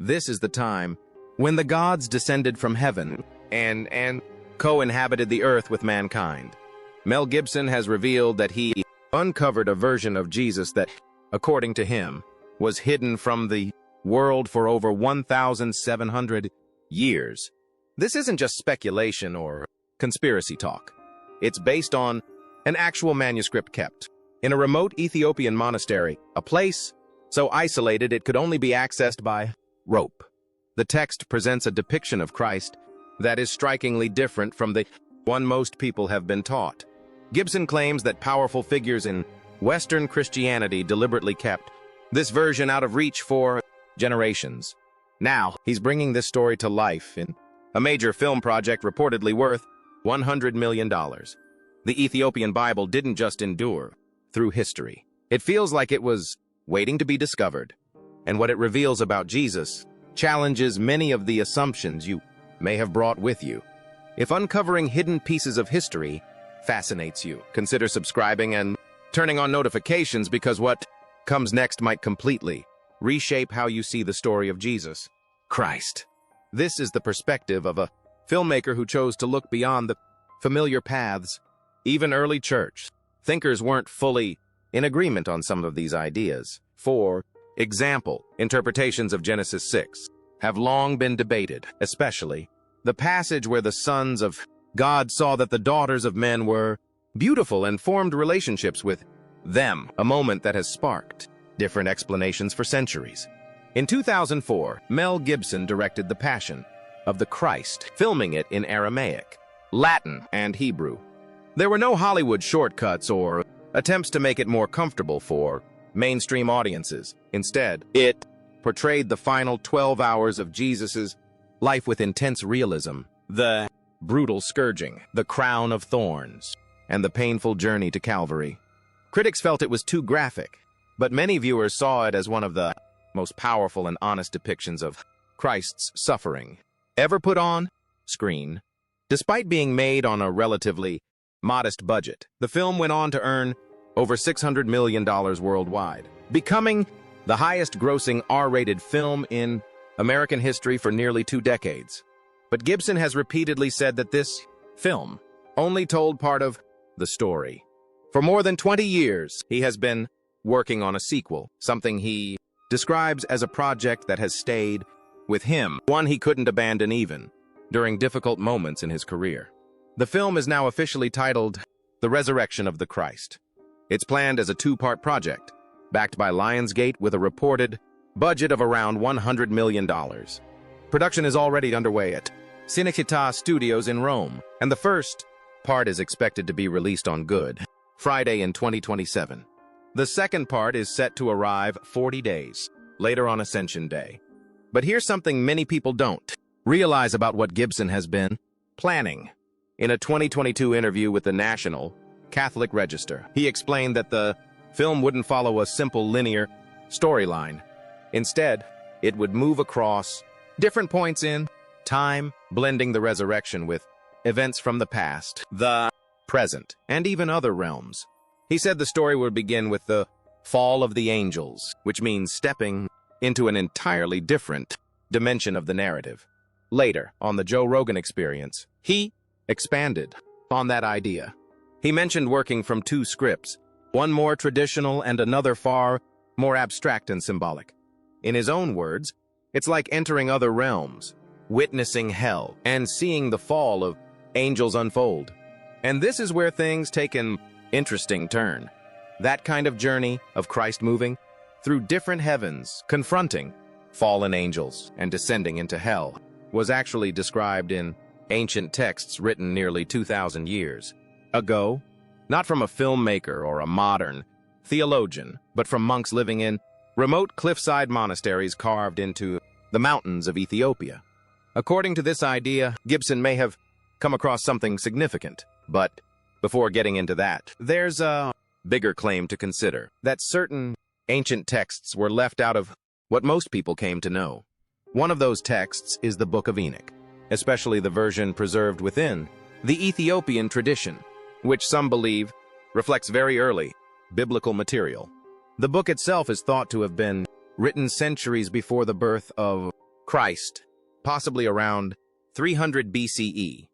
This is the time when the gods descended from heaven and co-inhabited the earth with mankind. Mel Gibson has revealed that he uncovered a version of Jesus that, according to him, was hidden from the world for over 1,700 years. This isn't just speculation or conspiracy talk. It's based on an actual manuscript kept in a remote Ethiopian monastery, a place so isolated it could only be accessed by rope. The text presents a depiction of Christ that is strikingly different from the one most people have been taught. Gibson claims that powerful figures in Western Christianity deliberately kept this version out of reach for generations. Now, he's bringing this story to life in a major film project reportedly worth $100 million. The Ethiopian Bible didn't just endure through history. It feels like it was waiting to be discovered. And what it reveals about Jesus challenges many of the assumptions you may have brought with you. If uncovering hidden pieces of history fascinates you, consider subscribing and turning on notifications, because what comes next might completely reshape how you see the story of Jesus Christ. This is the perspective of a filmmaker who chose to look beyond the familiar paths. Even early church thinkers weren't fully in agreement on some of these ideas. For example, interpretations of Genesis 6 have long been debated, especially the passage where the sons of God saw that the daughters of men were beautiful and formed relationships with them, a moment that has sparked different explanations for centuries. In 2004, Mel Gibson directed The Passion of the Christ, filming it in Aramaic, Latin, and Hebrew. There were no Hollywood shortcuts or attempts to make it more comfortable for mainstream audiences. Instead, it portrayed the final 12 hours of Jesus' life with intense realism, the brutal scourging, the crown of thorns, and the painful journey to Calvary. Critics felt it was too graphic, but many viewers saw it as one of the most powerful and honest depictions of Christ's suffering ever put on screen. Despite being made on a relatively modest budget, the film went on to earn over $600 million worldwide, becoming the highest-grossing R-rated film in American history for nearly 2 decades. But Gibson has repeatedly said that this film only told part of the story. For more than 20 years, he has been working on a sequel, something he describes as a project that has stayed with him, one he couldn't abandon even during difficult moments in his career. The film is now officially titled The Resurrection of the Christ. It's planned as a 2-part project, backed by Lionsgate with a reported budget of around $100 million. Production is already underway at Cinecittà Studios in Rome, and the first part is expected to be released on Good Friday in 2027. The second part is set to arrive 40 days later on Ascension Day. But here's something many people don't realize about what Gibson has been planning. In a 2022 interview with the National Catholic Register, he explained that the film wouldn't follow a simple linear storyline. Instead, it would move across different points in time, blending the resurrection with events from the past, the present, and even other realms. He said the story would begin with the fall of the angels, which means stepping into an entirely different dimension of the narrative. Later, on the Joe Rogan Experience, he expanded on that idea. He mentioned working from 2 scripts, one more traditional and another far more abstract and symbolic. In his own words, it's like entering other realms, witnessing hell, and seeing the fall of angels unfold. And this is where things take an interesting turn. That kind of journey of Christ moving through different heavens, confronting fallen angels, and descending into hell was actually described in ancient texts written nearly 2,000 years ago, not from a filmmaker or a modern theologian, but from monks living in remote cliffside monasteries carved into the mountains of Ethiopia. According to this idea, Gibson may have come across something significant, but before getting into that, there's a bigger claim to consider, that certain ancient texts were left out of what most people came to know. One of those texts is the Book of Enoch, especially the version preserved within the Ethiopian tradition, which some believe reflects very early biblical material. The book itself is thought to have been written centuries before the birth of Christ, possibly around 300 BCE.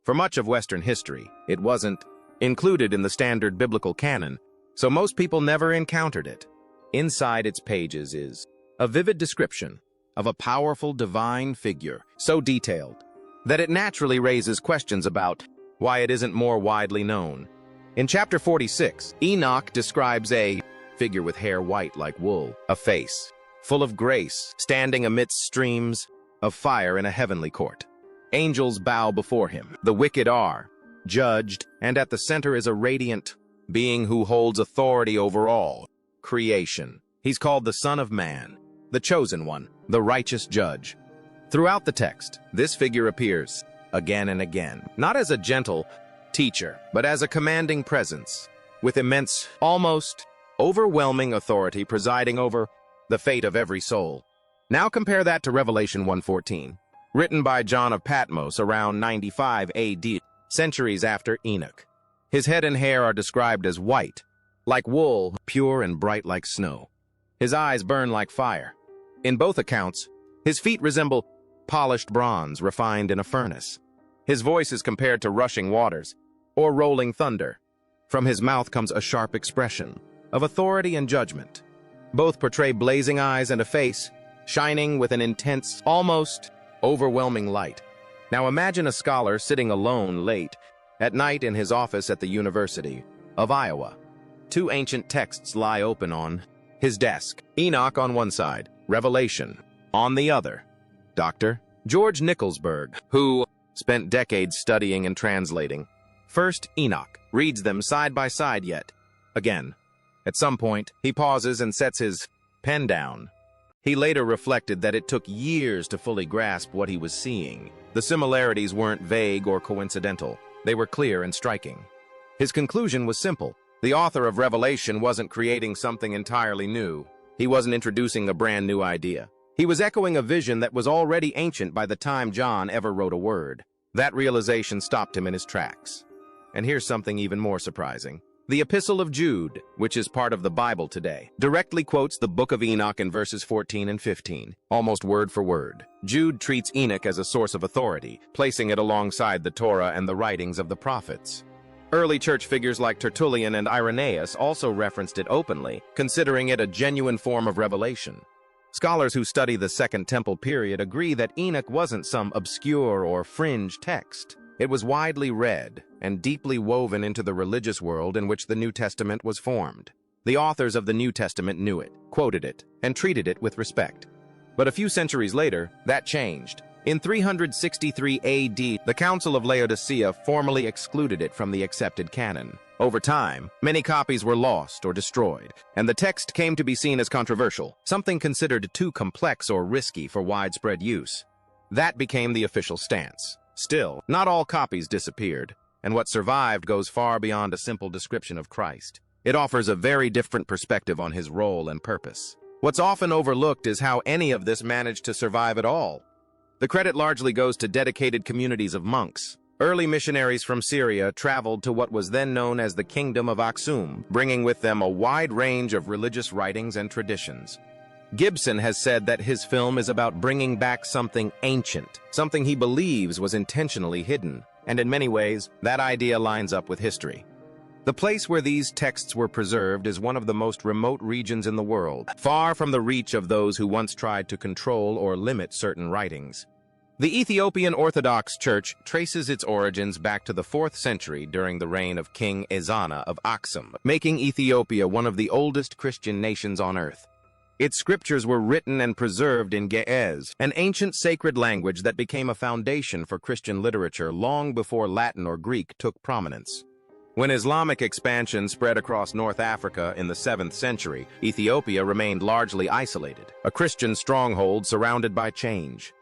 For much of Western history, it wasn't included in the standard biblical canon, so most people never encountered it. Inside its pages is a vivid description of a powerful divine figure, so detailed that it naturally raises questions about why it isn't more widely known. In chapter 46, Enoch describes a figure with hair white like wool, a face full of grace, standing amidst streams of fire in a heavenly court. Angels bow before him. The wicked are judged, and at the center is a radiant being who holds authority over all creation. He's called the Son of Man, the Chosen One, the righteous judge. Throughout the text, this figure appears again and again, not as a gentle teacher, but as a commanding presence, with immense, almost overwhelming authority presiding over the fate of every soul. Now compare that to Revelation 1:14, written by John of Patmos around 95 AD, centuries after Enoch. His head and hair are described as white, like wool, pure and bright like snow. His eyes burn like fire. In both accounts, his feet resemble polished bronze refined in a furnace. His voice is compared to rushing waters or rolling thunder. From his mouth comes a sharp expression of authority and judgment. Both portray blazing eyes and a face shining with an intense, almost overwhelming light. Now imagine a scholar sitting alone late at night in his office at the University of Iowa. Two ancient texts lie open on his desk. Enoch on one side, Revelation on the other. Dr. George Nicholsburg, who spent decades studying and translating. First, Enoch reads them side by side yet again. At some point, he pauses and sets his pen down. He later reflected that it took years to fully grasp what he was seeing. The similarities weren't vague or coincidental. They were clear and striking. His conclusion was simple. The author of Revelation wasn't creating something entirely new. He wasn't introducing a brand new idea. He was echoing a vision that was already ancient by the time John ever wrote a word. That realization stopped him in his tracks. And here's something even more surprising. The Epistle of Jude, which is part of the Bible today, directly quotes the Book of Enoch in verses 14 and 15, almost word for word. Jude treats Enoch as a source of authority, placing it alongside the Torah and the writings of the prophets. Early church figures like Tertullian and Irenaeus also referenced it openly, considering it a genuine form of revelation. Scholars who study the Second Temple period agree that Enoch wasn't some obscure or fringe text. It was widely read and deeply woven into the religious world in which the New Testament was formed. The authors of the New Testament knew it, quoted it, and treated it with respect. But a few centuries later, that changed. In 363 AD, the Council of Laodicea formally excluded it from the accepted canon. Over time, many copies were lost or destroyed, and the text came to be seen as controversial, something considered too complex or risky for widespread use. That became the official stance. Still, not all copies disappeared, and what survived goes far beyond a simple description of Christ. It offers a very different perspective on his role and purpose. What's often overlooked is how any of this managed to survive at all. The credit largely goes to dedicated communities of monks. Early missionaries from Syria traveled to what was then known as the Kingdom of Aksum, bringing with them a wide range of religious writings and traditions. Gibson has said that his film is about bringing back something ancient, something he believes was intentionally hidden, and in many ways, that idea lines up with history. The place where these texts were preserved is one of the most remote regions in the world, far from the reach of those who once tried to control or limit certain writings. The Ethiopian Orthodox Church traces its origins back to the 4th century during the reign of King Ezana of Aksum, making Ethiopia one of the oldest Christian nations on earth. Its scriptures were written and preserved in Ge'ez, an ancient sacred language that became a foundation for Christian literature long before Latin or Greek took prominence. When Islamic expansion spread across North Africa in the 7th century, Ethiopia remained largely isolated, a Christian stronghold surrounded by change.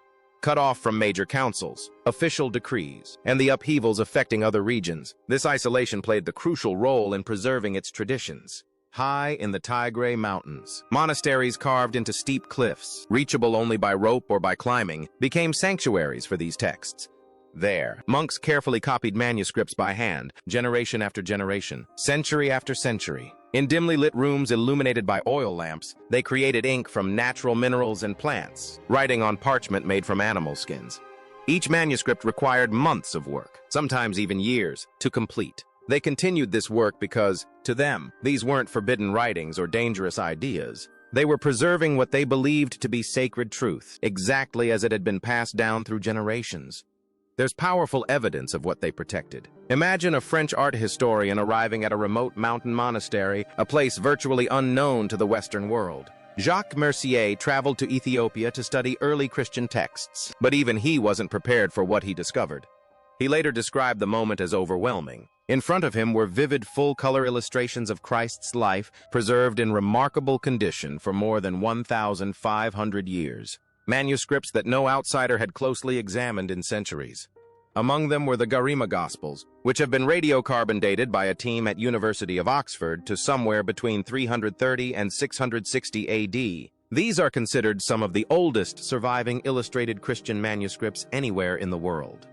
Cut off from major councils, official decrees, and the upheavals affecting other regions, this isolation played the crucial role in preserving its traditions. High in the Tigray Mountains, monasteries carved into steep cliffs, reachable only by rope or by climbing, became sanctuaries for these texts. There, monks carefully copied manuscripts by hand, generation after generation, century after century. In dimly lit rooms illuminated by oil lamps, they created ink from natural minerals and plants, writing on parchment made from animal skins. Each manuscript required months of work, sometimes even years, to complete. They continued this work because, to them, these weren't forbidden writings or dangerous ideas. They were preserving what they believed to be sacred truth, exactly as it had been passed down through generations. There's powerful evidence of what they protected. Imagine a French art historian arriving at a remote mountain monastery, a place virtually unknown to the Western world. Jacques Mercier traveled to Ethiopia to study early Christian texts, but even he wasn't prepared for what he discovered. He later described the moment as overwhelming. In front of him were vivid full-color illustrations of Christ's life, preserved in remarkable condition for more than 1,500 years. Manuscripts that no outsider had closely examined in centuries. Among them were the Garima Gospels, which have been radiocarbon dated by a team at University of Oxford to somewhere between 330 and 660 AD. These are considered some of the oldest surviving illustrated Christian manuscripts anywhere in the world.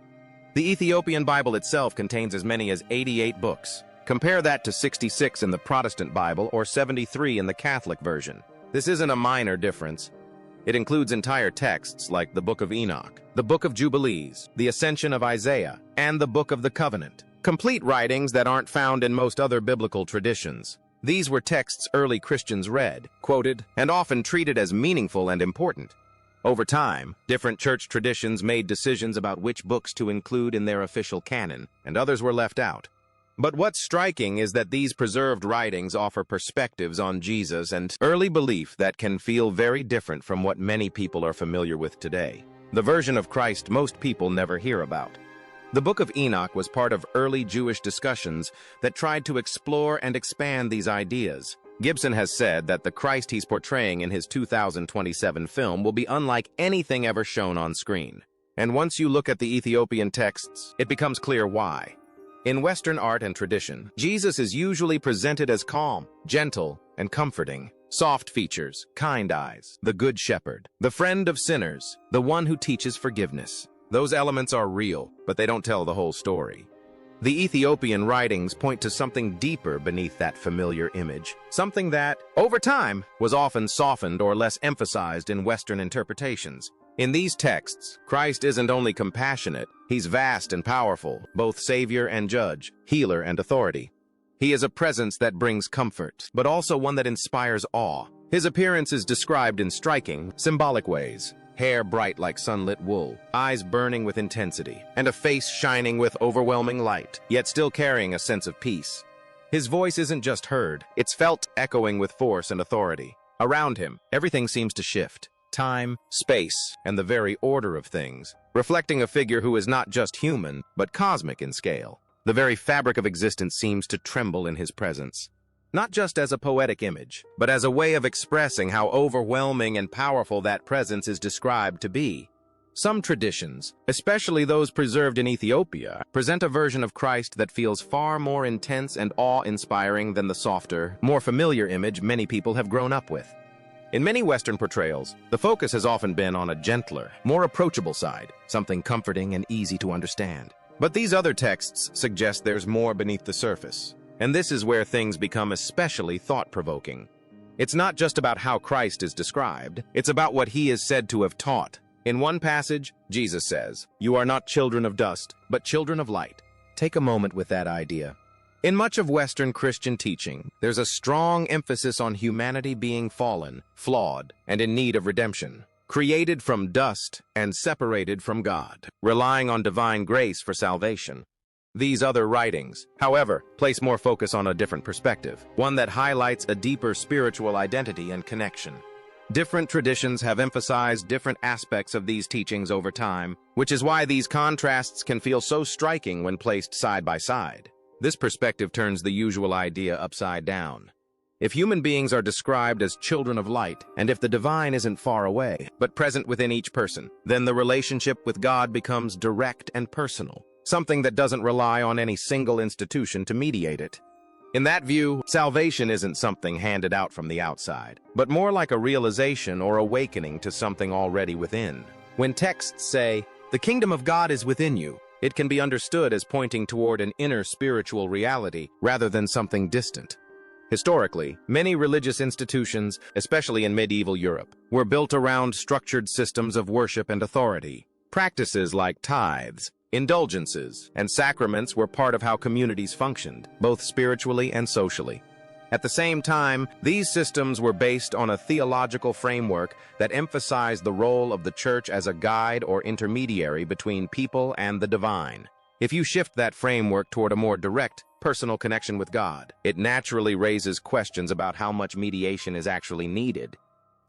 The Ethiopian Bible itself contains as many as 88 books. Compare that to 66 in the Protestant Bible or 73 in the Catholic version. This isn't a minor difference. It includes entire texts like the Book of Enoch, the Book of Jubilees, the Ascension of Isaiah, and the Book of the Covenant. Complete writings that aren't found in most other biblical traditions. These were texts early Christians read, quoted, and often treated as meaningful and important. Over time, different church traditions made decisions about which books to include in their official canon, and others were left out. But what's striking is that these preserved writings offer perspectives on Jesus and early belief that can feel very different from what many people are familiar with today. The version of Christ most people never hear about. The Book of Enoch was part of early Jewish discussions that tried to explore and expand these ideas. Gibson has said that the Christ he's portraying in his 2027 film will be unlike anything ever shown on screen. And once you look at the Ethiopian texts, it becomes clear why. In Western art and tradition, Jesus is usually presented as calm, gentle, and comforting. Soft features, kind eyes, the good shepherd, the friend of sinners, the one who teaches forgiveness. Those elements are real, but they don't tell the whole story. The Ethiopian writings point to something deeper beneath that familiar image, something that, over time, was often softened or less emphasized in Western interpretations. In these texts, Christ isn't only compassionate, he's vast and powerful, both savior and judge, healer and authority. He is a presence that brings comfort, but also one that inspires awe. His appearance is described in striking, symbolic ways. Hair bright like sunlit wool, eyes burning with intensity, and a face shining with overwhelming light, yet still carrying a sense of peace. His voice isn't just heard, it's felt, echoing with force and authority. Around him, everything seems to shift. Time, space, and the very order of things, reflecting a figure who is not just human, but cosmic in scale. The very fabric of existence seems to tremble in his presence. Not just as a poetic image, but as a way of expressing how overwhelming and powerful that presence is described to be. Some traditions, especially those preserved in Ethiopia, present a version of Christ that feels far more intense and awe-inspiring than the softer, more familiar image many people have grown up with. In many Western portrayals, the focus has often been on a gentler, more approachable side, something comforting and easy to understand. But these other texts suggest there's more beneath the surface, and this is where things become especially thought-provoking. It's not just about how Christ is described, it's about what he is said to have taught. In one passage, Jesus says, "You are not children of dust, but children of light." Take a moment with that idea. In much of Western Christian teaching, there's a strong emphasis on humanity being fallen, flawed, and in need of redemption. Created from dust and separated from God, relying on divine grace for salvation. These other writings, however, place more focus on a different perspective, one that highlights a deeper spiritual identity and connection. Different traditions have emphasized different aspects of these teachings over time, which is why these contrasts can feel so striking when placed side by side. This perspective turns the usual idea upside down. If human beings are described as children of light, and if the divine isn't far away, but present within each person, then the relationship with God becomes direct and personal, something that doesn't rely on any single institution to mediate it. In that view, salvation isn't something handed out from the outside, but more like a realization or awakening to something already within. When texts say, "The kingdom of God is within you," it can be understood as pointing toward an inner spiritual reality rather than something distant. Historically, many religious institutions, especially in medieval Europe, were built around structured systems of worship and authority. Practices like tithes, indulgences, and sacraments were part of how communities functioned, both spiritually and socially. At the same time, these systems were based on a theological framework that emphasized the role of the church as a guide or intermediary between people and the divine. If you shift that framework toward a more direct, personal connection with God, it naturally raises questions about how much mediation is actually needed.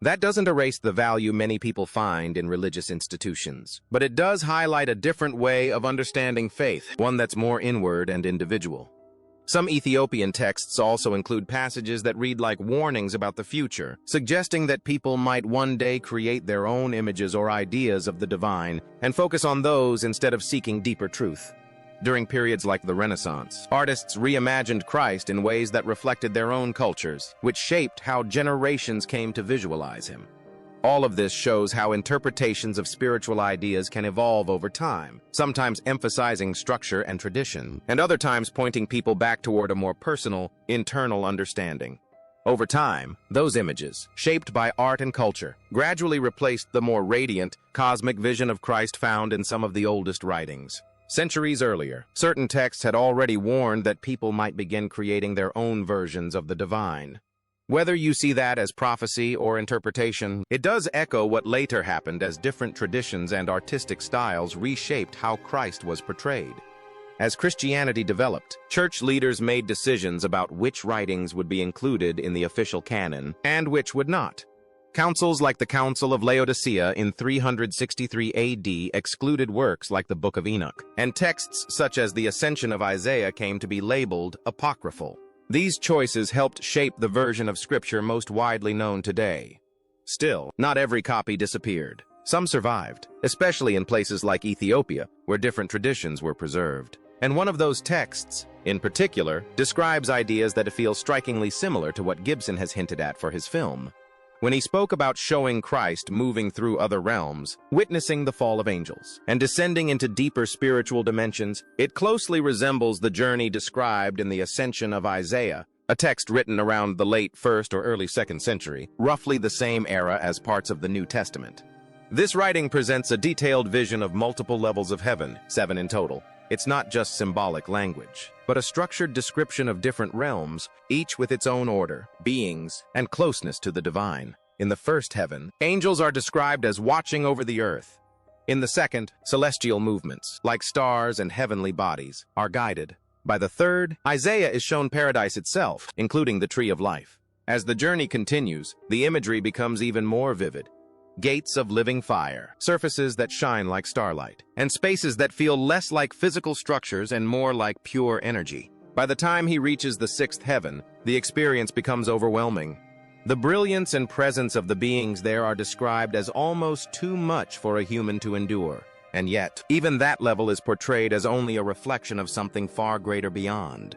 That doesn't erase the value many people find in religious institutions, but it does highlight a different way of understanding faith, one that's more inward and individual. Some Ethiopian texts also include passages that read like warnings about the future, suggesting that people might one day create their own images or ideas of the divine and focus on those instead of seeking deeper truth. During periods like the Renaissance, artists reimagined Christ in ways that reflected their own cultures, which shaped how generations came to visualize him. All of this shows how interpretations of spiritual ideas can evolve over time, sometimes emphasizing structure and tradition, and other times pointing people back toward a more personal, internal understanding. Over time, those images, shaped by art and culture, gradually replaced the more radiant, cosmic vision of Christ found in some of the oldest writings. Centuries earlier, certain texts had already warned that people might begin creating their own versions of the divine. Whether you see that as prophecy or interpretation, it does echo what later happened as different traditions and artistic styles reshaped how Christ was portrayed. As Christianity developed, church leaders made decisions about which writings would be included in the official canon and which would not. Councils like the Council of Laodicea in 363 AD excluded works like the Book of Enoch, and texts such as the Ascension of Isaiah came to be labeled apocryphal. These choices helped shape the version of Scripture most widely known today. Still, not every copy disappeared. Some survived, especially in places like Ethiopia, where different traditions were preserved. And one of those texts, in particular, describes ideas that feel strikingly similar to what Gibson has hinted at for his film. When he spoke about showing Christ moving through other realms, witnessing the fall of angels, and descending into deeper spiritual dimensions, it closely resembles the journey described in the Ascension of Isaiah, a text written around the late 1st or early 2nd century, roughly the same era as parts of the New Testament. This writing presents a detailed vision of multiple levels of heaven, 7 in total. It's not just symbolic language, but a structured description of different realms, each with its own order, beings, and closeness to the divine. In the first heaven, angels are described as watching over the earth. In the second, celestial movements, like stars and heavenly bodies, are guided. By the third, Isaiah is shown paradise itself, including the tree of life. As the journey continues, the imagery becomes even more vivid. Gates of living fire, surfaces that shine like starlight, and spaces that feel less like physical structures and more like pure energy. By the time he reaches the 6th heaven, the experience becomes overwhelming. The brilliance and presence of the beings there are described as almost too much for a human to endure. And yet, even that level is portrayed as only a reflection of something far greater beyond.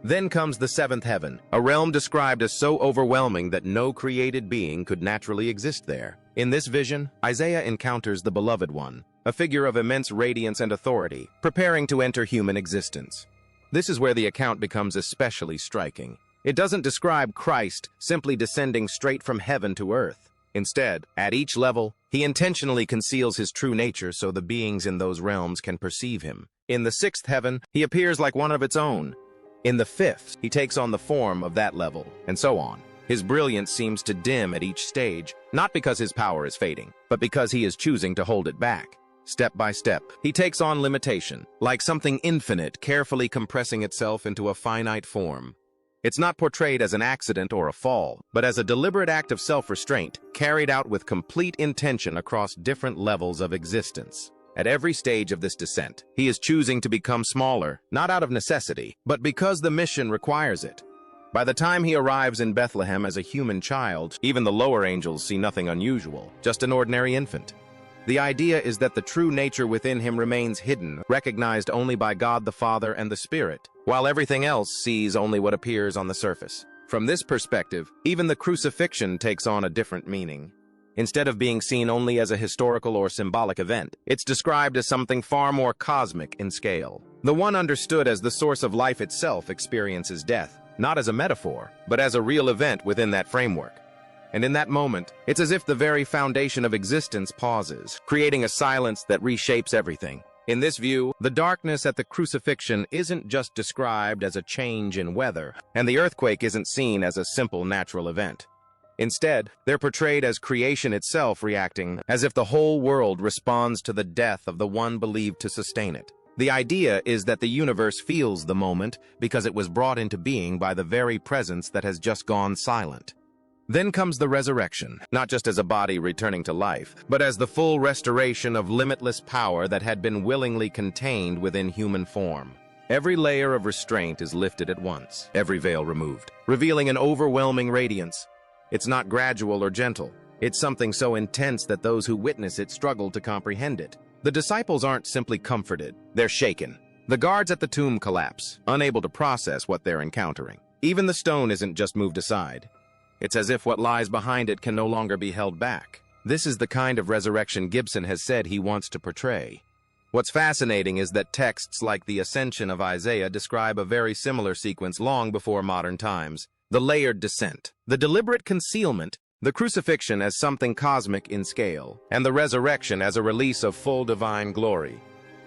Then comes the 7th heaven, a realm described as so overwhelming that no created being could naturally exist there. In this vision, Isaiah encounters the Beloved One, a figure of immense radiance and authority, preparing to enter human existence. This is where the account becomes especially striking. It doesn't describe Christ simply descending straight from heaven to earth. Instead, at each level, he intentionally conceals his true nature so the beings in those realms can perceive him. In the 6th heaven, he appears like one of its own. In the 5th, he takes on the form of that level, and so on. His brilliance seems to dim at each stage, not because his power is fading, but because he is choosing to hold it back. Step by step, he takes on limitation, like something infinite carefully compressing itself into a finite form. It's not portrayed as an accident or a fall, but as a deliberate act of self-restraint, carried out with complete intention across different levels of existence. At every stage of this descent, he is choosing to become smaller, not out of necessity, but because the mission requires it. By the time he arrives in Bethlehem as a human child, even the lower angels see nothing unusual, just an ordinary infant. The idea is that the true nature within him remains hidden, recognized only by God the Father and the Spirit, while everything else sees only what appears on the surface. From this perspective, even the crucifixion takes on a different meaning. Instead of being seen only as a historical or symbolic event, it's described as something far more cosmic in scale. The one understood as the source of life itself experiences death, not as a metaphor, but as a real event within that framework. And in that moment, it's as if the very foundation of existence pauses, creating a silence that reshapes everything. In this view, the darkness at the crucifixion isn't just described as a change in weather, and the earthquake isn't seen as a simple natural event. Instead, they're portrayed as creation itself reacting, as if the whole world responds to the death of the one believed to sustain it. The idea is that the universe feels the moment because it was brought into being by the very presence that has just gone silent. Then comes the resurrection, not just as a body returning to life, but as the full restoration of limitless power that had been willingly contained within human form. Every layer of restraint is lifted at once, every veil removed, revealing an overwhelming radiance. It's not gradual or gentle. It's something so intense that those who witness it struggle to comprehend it. The disciples aren't simply comforted, they're shaken. The guards at the tomb collapse, unable to process what they're encountering. Even the stone isn't just moved aside. It's as if what lies behind it can no longer be held back. This is the kind of resurrection Gibson has said he wants to portray. What's fascinating is that texts like the Ascension of Isaiah describe a very similar sequence long before modern times. The layered descent, the deliberate concealment, the crucifixion as something cosmic in scale, and the resurrection as a release of full divine glory.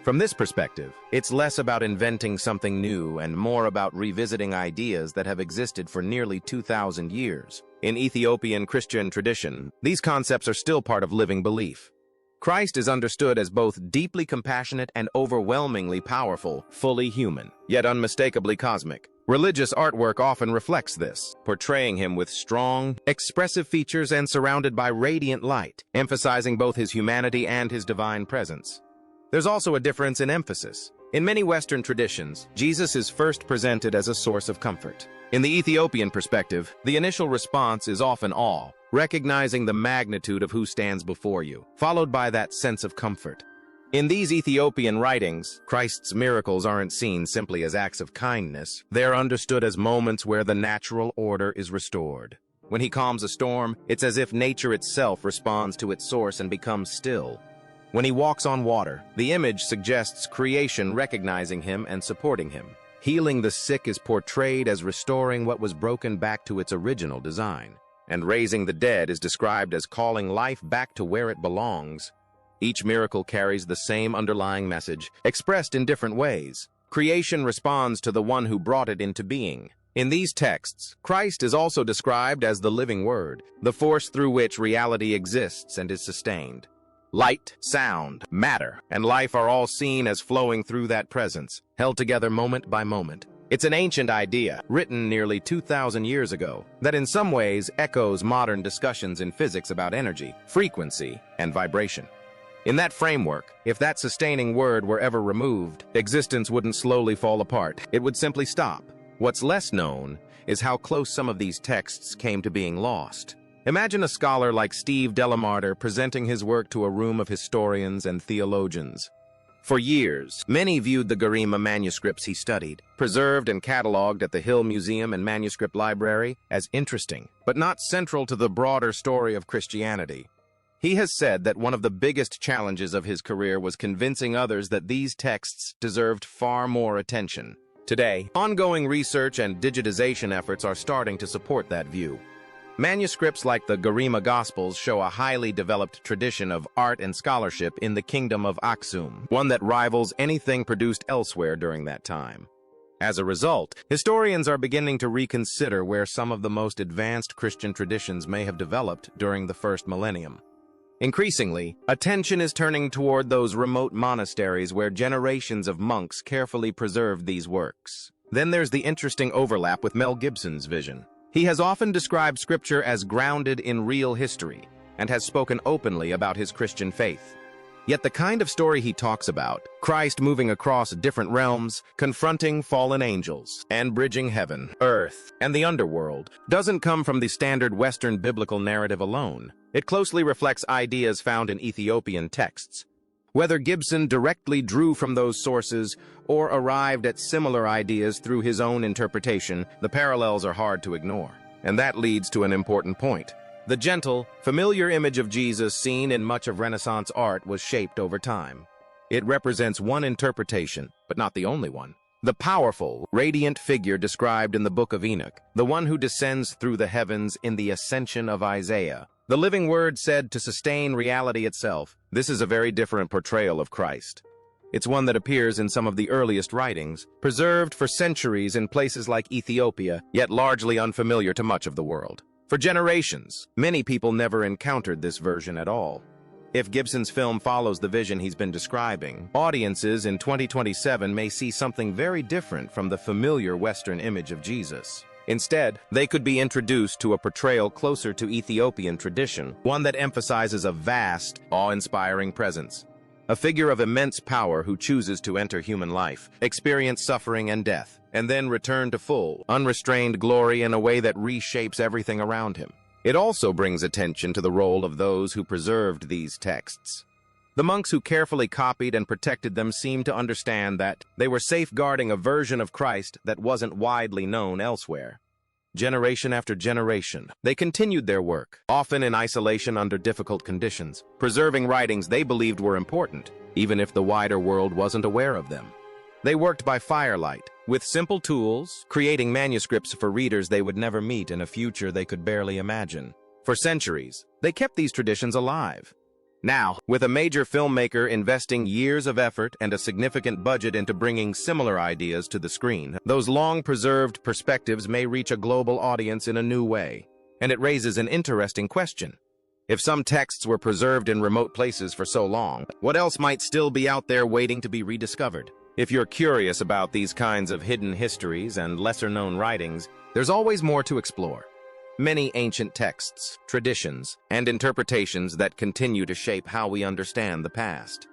From this perspective, it's less about inventing something new and more about revisiting ideas that have existed for nearly 2,000 years. In Ethiopian Christian tradition, these concepts are still part of living belief. Christ is understood as both deeply compassionate and overwhelmingly powerful, fully human, yet unmistakably cosmic. Religious artwork often reflects this, portraying him with strong, expressive features and surrounded by radiant light, emphasizing both his humanity and his divine presence. There's also a difference in emphasis. In many Western traditions, Jesus is first presented as a source of comfort. In the Ethiopian perspective, the initial response is often awe, recognizing the magnitude of who stands before you, followed by that sense of comfort. In these Ethiopian writings, Christ's miracles aren't seen simply as acts of kindness. They're understood as moments where the natural order is restored. When he calms a storm, it's as if nature itself responds to its source and becomes still. When he walks on water, the image suggests creation recognizing him and supporting him. Healing the sick is portrayed as restoring what was broken back to its original design. And raising the dead is described as calling life back to where it belongs. Each miracle carries the same underlying message, expressed in different ways. Creation responds to the one who brought it into being. In these texts, Christ is also described as the living word, the force through which reality exists and is sustained. Light, sound, matter, and life are all seen as flowing through that presence, held together moment by moment. It's an ancient idea, written nearly 2,000 years ago, that in some ways echoes modern discussions in physics about energy, frequency, and vibration. In that framework, if that sustaining word were ever removed, existence wouldn't slowly fall apart. It would simply stop. What's less known is how close some of these texts came to being lost. Imagine a scholar like Steve Delamarter presenting his work to a room of historians and theologians. For years, many viewed the Garima manuscripts he studied, preserved and cataloged at the Hill Museum and Manuscript Library, as interesting, but not central to the broader story of Christianity. He has said that one of the biggest challenges of his career was convincing others that these texts deserved far more attention. Today, ongoing research and digitization efforts are starting to support that view. Manuscripts like the Garima Gospels show a highly developed tradition of art and scholarship in the kingdom of Aksum, one that rivals anything produced elsewhere during that time. As a result, historians are beginning to reconsider where some of the most advanced Christian traditions may have developed during the first millennium. Increasingly, attention is turning toward those remote monasteries where generations of monks carefully preserved these works. Then there's the interesting overlap with Mel Gibson's vision. He has often described Scripture as grounded in real history and has spoken openly about his Christian faith. Yet the kind of story he talks about, Christ moving across different realms, confronting fallen angels, and bridging heaven, earth, and the underworld, doesn't come from the standard Western biblical narrative alone. It closely reflects ideas found in Ethiopian texts. Whether Gibson directly drew from those sources or arrived at similar ideas through his own interpretation, the parallels are hard to ignore. And that leads to an important point. The gentle, familiar image of Jesus seen in much of Renaissance art was shaped over time. It represents one interpretation, but not the only one. The powerful, radiant figure described in the Book of Enoch, the one who descends through the heavens in the ascension of Isaiah, the living word said to sustain reality itself. This is a very different portrayal of Christ. It's one that appears in some of the earliest writings, preserved for centuries in places like Ethiopia, yet largely unfamiliar to much of the world. For generations, many people never encountered this version at all. If Gibson's film follows the vision he's been describing, audiences in 2027 may see something very different from the familiar Western image of Jesus. Instead, they could be introduced to a portrayal closer to Ethiopian tradition, one that emphasizes a vast, awe-inspiring presence. A figure of immense power who chooses to enter human life, experience suffering and death, and then return to full, unrestrained glory in a way that reshapes everything around him. It also brings attention to the role of those who preserved these texts. The monks who carefully copied and protected them seemed to understand that they were safeguarding a version of Christ that wasn't widely known elsewhere. Generation after generation, they continued their work, often in isolation under difficult conditions, preserving writings they believed were important, even if the wider world wasn't aware of them. They worked by firelight, with simple tools, creating manuscripts for readers they would never meet in a future they could barely imagine. For centuries, they kept these traditions alive. Now, with a major filmmaker investing years of effort and a significant budget into bringing similar ideas to the screen, those long-preserved perspectives may reach a global audience in a new way. And it raises an interesting question. If some texts were preserved in remote places for so long, what else might still be out there waiting to be rediscovered? If you're curious about these kinds of hidden histories and lesser-known writings, there's always more to explore. Many ancient texts, traditions, and interpretations that continue to shape how we understand the past.